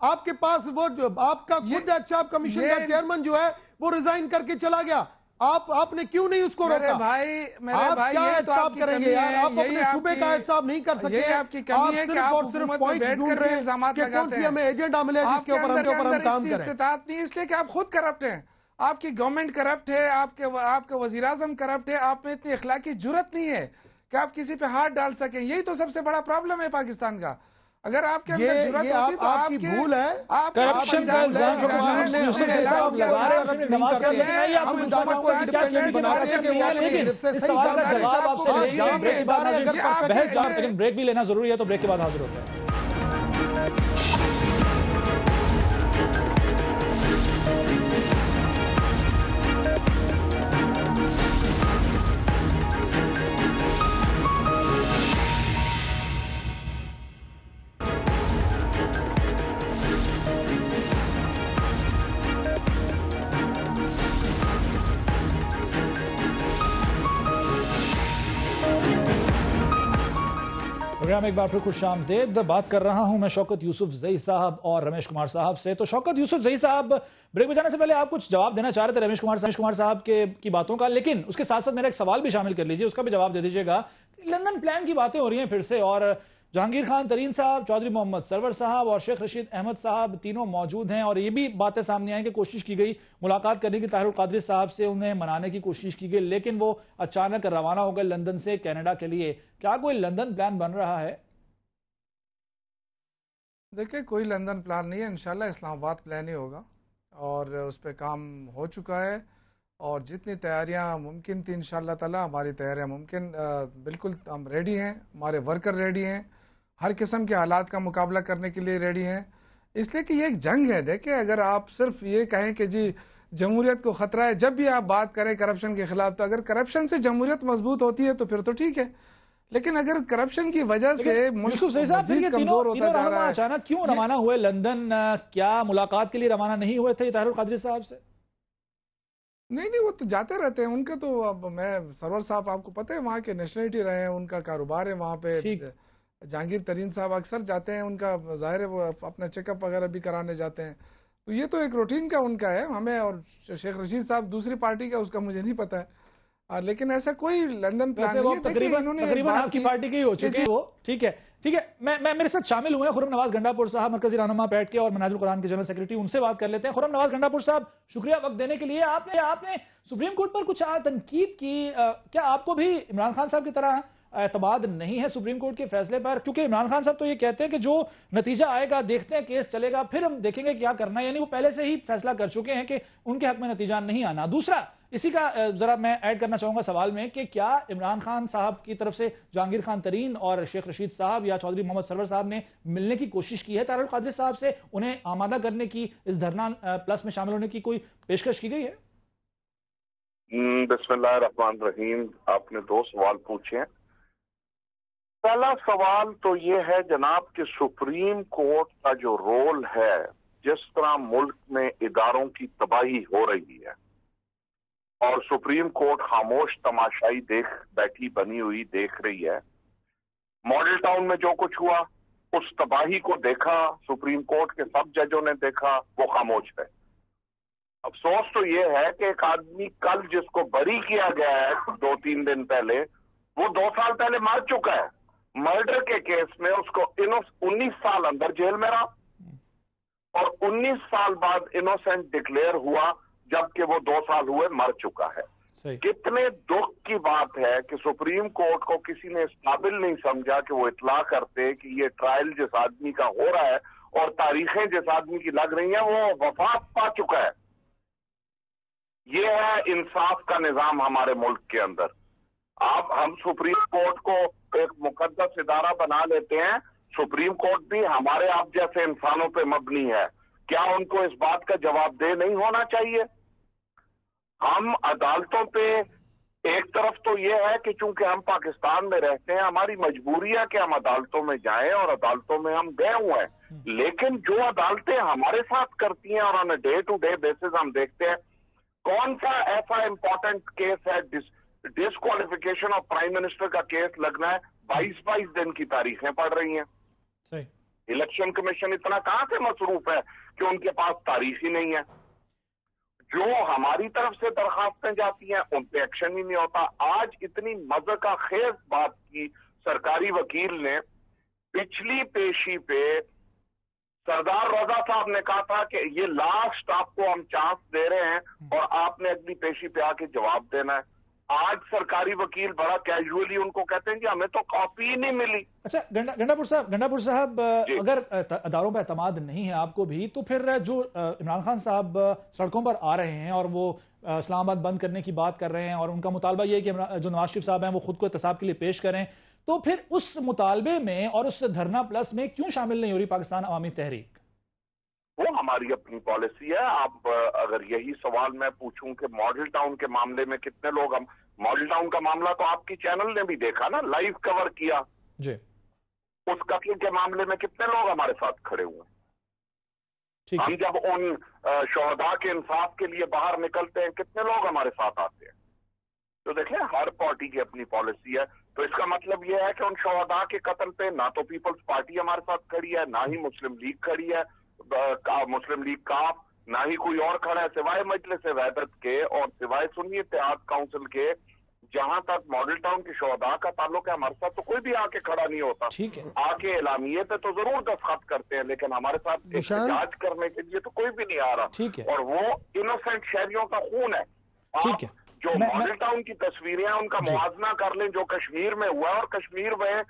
आपके पास वो जो आपका खुद एक्साइज कमीशन का चेयरमैन जो है वो रिजाइन करके चला गया, आपने क्यों नहीं उसको रोका? मेरे भाई ये तो आपकी कमी है, आप अपने सूबे का एहसाब नहीं कर सकते। ये आपकी कमी है कि आप हुकूमत में बैठकर भी इल्जामात लगाते हैं। हमें एजेंडा मिले जिसके ऊपर हम काम करें। इस्तेताअत नहीं, इसलिए कि आप खुद करप्ट हैं, आपकी गवर्नमेंट करप्ट है, आपके वजीर आजम करप्ट है, आप में इतनी अखलाकी जुर्रत नहीं है कि आप किसी पे हाथ डाल सकें। यही तो सबसे बड़ा प्रॉब्लम है पाकिस्तान का। अगर आपके अंदर जुर्रत होती तो आपकी भूल है। करप्शन का इल्जाम जो यूसुफ जई साहब लगा रहे हैं, अपनी नमाज का लेकिन मैं आपसे पूछना चाहूंगा कि क्या केबी बना रहे हैं, लेकिन इस सवाल का जवाब आपसे लेंगे ब्रेक के बाद। बहस जारी, लेकिन ब्रेक भी लेना जरूरी है, तो ब्रेक के बाद हाजिर होते हैं। प्रोग्राम एक बार फिर खुशामदीद। बात कर रहा हूं मैं शौकत यूसुफ जई साहब और रमेश कुमार साहब से। तो शौकत यूसुफ जई साहब, ब्रेक में जाने से पहले आप कुछ जवाब देना चाह रहे थे रमेश कुमार साहब की बातों का, लेकिन उसके साथ साथ मेरा एक सवाल भी शामिल कर लीजिए, उसका भी जवाब दे दीजिएगा। लंदन प्लान की बातें हो रही हैं फिर से, और जहांगीर खान तरीन साहब, चौधरी मोहम्मद सरवर साहब और शेख रशीद अहमद साहब तीनों मौजूद हैं, और ये भी बातें सामने आई कि कोशिश की गई मुलाकात करने की ताहिर कादरी साहब से, उन्हें मनाने की कोशिश की गई, लेकिन वो अचानक रवाना हो गए लंदन से कनाडा के लिए। क्या कोई लंदन प्लान बन रहा है? देखिए, कोई लंदन प्लान नहीं है, इंशाल्लाह इस्लामाबाद प्लान ही होगा और उस पर काम हो चुका है। और जितनी तैयारियां मुमकिन थी इंशाल्लाह ताला हमारी तैयारियां मुमकिन बिल्कुल हम रेडी हैं, हमारे वर्कर रेडी हैं, हर किस्म के हालात का मुकाबला करने के लिए रेडी हैं। इसलिए कि ये एक जंग है। देखिए, अगर आप सिर्फ ये कहें कि जी जमहूरियत को ख़तरा है, जब भी आप बात करें करप्शन के खिलाफ, तो अगर करप्शन से जमहूरियत मजबूत होती है तो फिर तो ठीक है, लेकिन अगर करप्शन की वजह से मज़ीद कमजोर होता जा रहा है। अचानक क्यों रवाना हुए लंदन? क्या मुलाकात के लिए रवाना नहीं हुए थे ताहिर कादरी साहब से? नहीं, वो तो जाते रहते हैं। उनका तो अब मैं सरवर साहब आपको पता है वहाँ के नेशनलिटी रहे हैं, उनका कारोबार है वहाँ पे। जहांगीर तरीन साहब अक्सर जाते हैं, उनका जाहिर है वो अपना चेकअप वगैरह भी कराने जाते हैं, तो ये तो एक रूटीन का उनका है। हमें और शेख रशीद साहब दूसरी पार्टी का, उसका मुझे नहीं पता है, लेकिन ऐसा कोई लंदन प्लान नहीं है। तकरीबन आपकी पार्टी की हो चुकी है वो। ठीक है, मैं मेरे साथ शामिल हुए हैं खुर्रम नवाज गंडापुर साहब, मरकजी रहनुमा पैठ के और मनाजुल कुरान के जनरल सेक्रेटरी, उनसे बात कर लेते हैं। खुर्रम नवाज गंडापुर साहब, शुक्रिया वक्त देने के लिए। आपने सुप्रीम कोर्ट पर कुछ तनकीद की, क्या आपको भी इमरान खान साहब की तरह एतमाद नहीं है सुप्रीम कोर्ट के फैसले पर? क्योंकि इमरान खान साहब तो ये कहते हैं कि जो नतीजा आएगा देखते हैं, केस चलेगा, फिर हम देखेंगे क्या करना है, यानी वो पहले से ही फैसला कर चुके हैं कि उनके हक में नतीजा नहीं आना। दूसरा, इसी का जरा मैं ऐड करना चाहूंगा सवाल में कि क्या इमरान खान साहब की तरफ से जहांगीर खान तरीन और शेख रशीद साहब या चौधरी मोहम्मद सरवर साहब ने मिलने की कोशिश की है ताहिर कादरी साहब से, उन्हें आमादा करने की, इस धरना प्लस में शामिल होने की कोई पेशकश की गई है? बिस्मिल्लाहिर्रहमानिर्रहीम। आपने दो सवाल पूछे हैं। पहला सवाल तो ये है जनाब कि सुप्रीम कोर्ट का जो रोल है, जिस तरह मुल्क में इदारों की तबाही हो रही है और सुप्रीम कोर्ट खामोश तमाशाई बनी हुई देख रही है। मॉडल टाउन में जो कुछ हुआ, उस तबाही को देखा, सुप्रीम कोर्ट के सब जजों ने देखा, वो खामोश है। अफसोस तो ये है कि एक आदमी कल जिसको बरी किया गया है 2-3 दिन पहले, वो 2 साल पहले मर चुका है। मर्डर के केस में उसको 19 साल अंदर जेल में रहा और 19 साल बाद इनोसेंट डिक्लेयर हुआ, जबकि वो 2 साल हुए मर चुका है। कितने दुख की बात है कि सुप्रीम कोर्ट को किसी ने इस काबिल नहीं समझा कि वो इतला करते कि ये ट्रायल जिस आदमी का हो रहा है और तारीखें जिस आदमी की लग रही हैं, वो वफात पा चुका है। ये है इंसाफ का निजाम हमारे मुल्क के अंदर। हम सुप्रीम कोर्ट को एक मुकद्दस इदारा बना लेते हैं। सुप्रीम कोर्ट भी हमारे आप जैसे इंसानों पे मबनी है। क्या उनको इस बात का जवाबदेह नहीं होना चाहिए? हम अदालतों पे एक तरफ तो ये है कि चूंकि हम पाकिस्तान में रहते हैं, हमारी मजबूरी है कि हम अदालतों में जाएं और अदालतों में हम गए हुए हैं, लेकिन जो अदालतें हमारे साथ करती हैं और on day to day basis हम देखते हैं कौन सा ऐसा इंपॉर्टेंट केस है डिसक्वालिफिकेशन ऑफ प्राइम मिनिस्टर का केस लगना है, 22-22 दिन की तारीखें पड़ रही हैं। सही। इलेक्शन कमीशन इतना कहां से मसरूफ है कि उनके पास तारीख ही नहीं है। जो हमारी तरफ से दरखास्तें जाती हैं उन पे एक्शन ही नहीं होता। आज इतनी मज़ा खेज बात की सरकारी वकील ने पिछली पेशी पे सरदार रजा साहब ने कहा था कि ये लास्ट आपको हम चांस दे रहे हैं और आपने अगली पेशी पे आके जवाब देना है। आज सरकारी वकील बड़ा कैजुअली उनको कहते हैं कि हमें तो कॉपी ही नहीं मिली। अच्छा गंडापुर साहब अगर अदारों पर एतमाद नहीं है आपको भी, तो फिर जो इमरान खान साहब सड़कों पर आ रहे हैं और वो इस्लामाबाद बंद करने की बात कर रहे हैं और उनका मुतालबा ये है कि जो नवाज शरीफ साहब हैं वो खुद को एहतसाब के लिए पेश करें, तो फिर उस मुतालबे में और उस धरना प्लस में क्यों शामिल नहीं हो रही पाकिस्तान अवामी तहरीक? वो हमारी अपनी पॉलिसी है। आप अगर यही सवाल मैं पूछूं कि मॉडल टाउन के मामले में कितने लोग, हम मॉडल टाउन का मामला तो आपकी चैनल ने भी देखा ना, लाइव कवर किया जी। उस कत्ल के मामले में कितने लोग हमारे साथ खड़े हुए। हम जब उन शोहदा के इंसाफ के लिए बाहर निकलते हैं कितने लोग हमारे साथ आते हैं। तो देखिए हर पार्टी की अपनी पॉलिसी है। तो इसका मतलब यह है कि उन शोहदा के कत्ल पे ना तो पीपल्स पार्टी हमारे साथ खड़ी है, ना ही मुस्लिम लीग खड़ी है, मुस्लिम लीग काफ, ना ही कोई और खड़ा है सिवाय मजलिस वहदत के और सिवाय सुन्नी इत्तेहाद काउंसिल के। जहां तक मॉडल टाउन की शोहदा का ताल्लुक है हमारे साथ तो कोई भी आके खड़ा नहीं होता। ठीक है। आके एलामिये पे तो जरूर दस्तखत करते हैं, लेकिन हमारे साथ जांच करने के लिए तो कोई भी नहीं आ रहा। ठीक है। और वो इनोसेंट शहरियों का खून है। ठीक है। जो मॉडल टाउन की तस्वीरें हैं उनका मुआवजा कर लें जो कश्मीर में हुआ, और कश्मीर में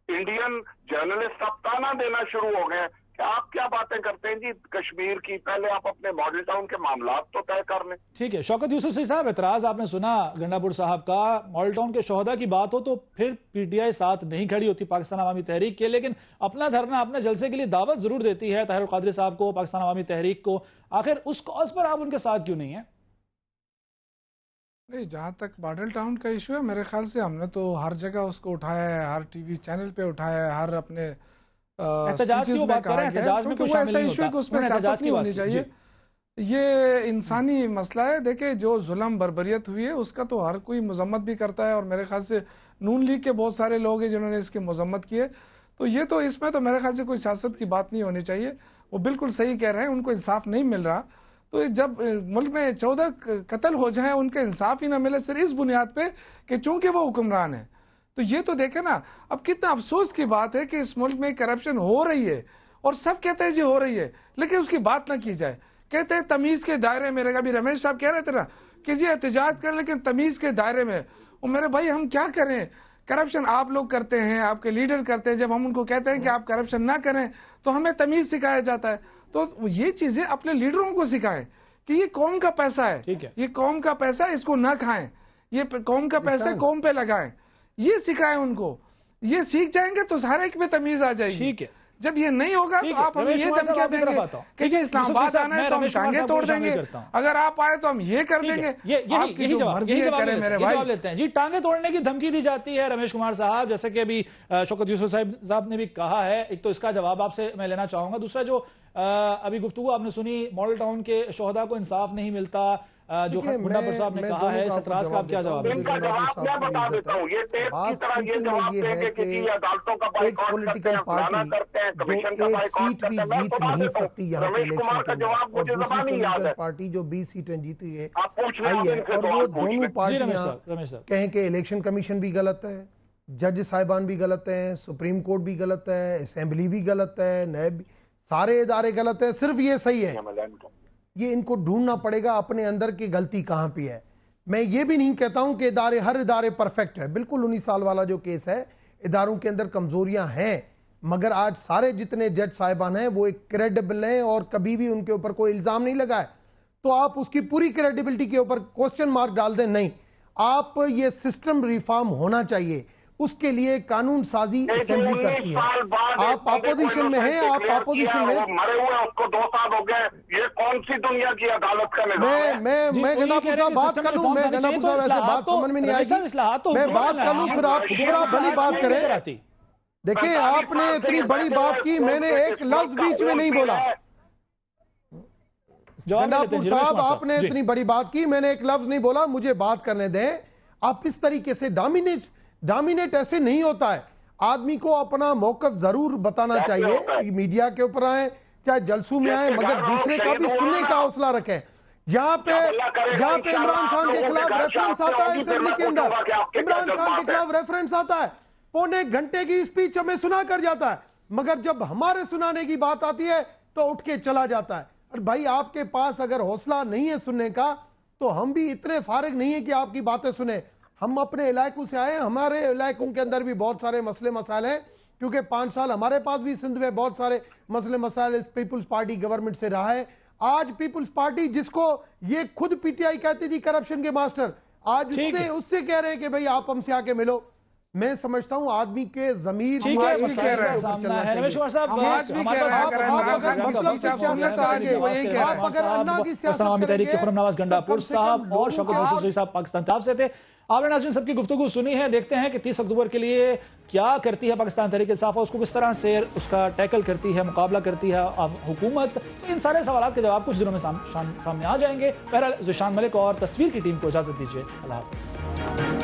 इंडियन जर्नलिस्ट अब ताना देना शुरू हो गए कि आप क्या बातें करते हैं जी कश्मीर की, पहले आप अपने मॉडल टाउन के मामला तो तय कर लें। ठीक है। शौकत यूसुफ साहब, एतराज आपने सुना गंडापुर साहब का, मॉडल टाउन के शोहदा की बात हो तो फिर पीटीआई साथ नहीं खड़ी होती पाकिस्तान अवामी तहरीक के, लेकिन अपना धरना अपने जलसे के लिए दावत जरूर देती है ताहिर कादरी साहब को, पाकिस्तान अवामी तहरीक को। आखिर उस कॉज पर आप उनके साथ क्यों नहीं है? नहीं, जहाँ तक मॉडल टाउन का इशू है मेरे ख्याल से हमने तो हर जगह उसको उठाया है, हर टीवी चैनल पे उठाया है, हर अपने एहतजाज की बात कर रहे हैं, एहतजाज में कोई शामिल नहीं होता, उसमें सियासत नहीं होनी चाहिए। ये इंसानी मसला है। देखिए जो जुल्म बर्बरियत हुई है उसका तो हर कोई मजम्मत भी करता है, और मेरे ख्याल से नून लीग के बहुत सारे लोग हैं जिन्होंने इसकी मजम्मत की है। तो ये तो इसमें तो मेरे ख्याल से कोई सियासत की बात नहीं होनी चाहिए। वो बिल्कुल सही कह रहे हैं, उनको इंसाफ नहीं मिल रहा। तो जब मुल्क में 14 कत्ल हो जाए उनके इंसाफ ही ना मिले सिर्फ इस बुनियाद पे कि चूंकि वो हुक्मरान है, तो ये तो देखे ना। अब कितना अफसोस की बात है कि इस मुल्क में करप्शन हो रही है और सब कहते हैं जी हो रही है, लेकिन उसकी बात ना की जाए। कहते हैं तमीज के दायरे में रहेगा। अभी रमेश साहब कह रहे थे ना कि जी एहतजाज करें लेकिन तमीज के दायरे में। और मेरे भाई हम क्या करें, करप्शन आप लोग करते हैं, आपके लीडर करते हैं। जब हम उनको कहते हैं कि आप करप्शन ना करें तो हमें तमीज सिखाया जाता है। तो ये चीजें अपने लीडरों को सिखाएं कि ये कौम का पैसा है, ये कौम का पैसा है, इसको ना खाएं, ये कौम का पैसा कौम पे लगाएं, ये सिखाएं उनको। ये सीख जाएंगे तो हर एक में तमीज आ जाएगी। ठीक है। जब ये नहीं होगा तो आप हमें ये धमकियां देंगे कि जी इस्लामाबाद आना है तो हम टांगे तोड़ देंगे, अगर आप आए तो हम ये कर देंगे। आपकी जो मर्जी है करें मेरे भाई। लेते हैं जी, टांगे तोड़ने की धमकी दी जाती है रमेश कुमार साहब, जैसे कि अभी शौकत यूसुफ साहब ने भी कहा है। एक तो इसका जवाब आपसे मैं लेना चाहूंगा। दूसरा जो अभी गुफ्तगू आपने सुनी, मॉडल टाउन के शोहदा को इंसाफ नहीं मिलता, जो गंडापुर साहब ने कहा है, सतराज का आप क्या जवाब देंगे? इनका जवाब मैं बता देता हूँ। ये टेप की तरह ये जवाब देंगे कि जी अदालतों का बाइकआउट करते हैं, फलाना करते हैं, कमीशन का बाइकआउट करते हैं। मैं बता देता हूँ रमेश कुमार का जवाब मुझे ज़बानी याद है। पार्टी जो 20 सीटें जीती है आप पूछ आई है, और वो दोनों पार्टियां कहें कि इलेक्शन कमीशन भी गलत है, जज साहिबान भी गलत हैं, सुप्रीम कोर्ट भी गलत है, असेंबली भी गलत है, नैब सारे इदारे गलत है, सिर्फ ये सही है। ये इनको ढूंढना पड़ेगा अपने अंदर की गलती कहां पे है। मैं ये भी नहीं कहता हूं कि इदारे हर इदारे परफेक्ट है, बिल्कुल 19 साल वाला जो केस है इदारों के अंदर कमजोरियां हैं, मगर आज सारे जितने जज साहिबान हैं वो एक क्रेडिबल हैं और कभी भी उनके ऊपर कोई इल्जाम नहीं लगा है। तो आप उसकी पूरी क्रेडिबिलिटी के ऊपर क्वेश्चन मार्क डाल दें, नहीं। आप ये सिस्टम रिफॉर्म होना चाहिए, उसके लिए कानून साजी असेंबली करती है। आप अपोजिशन में हैं, आप अपोजिशन में मरे हुए उसको 2 साल हो गए। ये कौन सी दुनिया की अदालत का निज़ाम है? मैं गंडापुर साहब बात कर लूं, मैं गंडापुर साहब ऐसे बात समझ में नहीं आएगी, मैं बात कर लूं फिर आप भली बात करें। देखिए आपने इतनी बड़ी बात की, मैंने एक लफ्ज बीच में नहीं बोला। गंडापुर साहब आपने इतनी बड़ी बात की, मैंने एक लफ्ज नहीं बोला, मुझे बात करने दें। आप इस तरीके से डोमिनेट ऐसे नहीं होता है। आदमी को अपना मौकफ जरूर बताना चाहिए, मीडिया के ऊपर आए चाहे जलसू में आए, मगर दूसरे का भी सुनने का हौसला रखें। जहां पे इमरान खान के खिलाफ रेफरेंस आता है असेंबली के अंदर, इमरान खान के खिलाफ रेफरेंस आता है, पौने घंटे की स्पीच हमें सुना कर जाता है, मगर जब हमारे सुनाने की बात आती है तो उठ के चला जाता है। और भाई आपके पास अगर हौसला नहीं है सुनने का, तो हम भी इतने फारिग नहीं है कि आपकी बातें सुने। हम अपने इलाकों से आए, हमारे इलाकों के अंदर भी बहुत सारे मसले मसाइल हैं, क्योंकि 5 साल हमारे पास भी सिंध में बहुत सारे मसले मसाइल इस पीपुल्स पार्टी गवर्नमेंट से रहा है। आज पीपुल्स पार्टी, जिसको ये खुद पीटीआई कहती थी करप्शन के मास्टर, आज उससे कह रहे हैं कि भाई आप हमसे आके मिलो। मैं समझता हूं आदमी के जमीर ठीक है, रमेश कुमार साहब, अवामी तहरीक के खुर्रम नवाज गंडापुर साहब और शौकत मोहसिन साहब पाकिस्तान ताब से थे। आपने नाज़रीन सबकी गुफ्तगू सुनी है। देखते हैं कि 30 अक्टूबर के लिए क्या करती है पाकिस्तान तहरीक इंसाफ, उसको किस तरह से उसका टैकल करती है, मुकाबला करती है हुकूमत। इन सारे सवालों के जवाब कुछ दिनों में सामने आ जाएंगे। बहरहाल ज़ीशान मलिक और तस्वीर की टीम को इजाजत दीजिए। अल्लाह हाफ़िज़।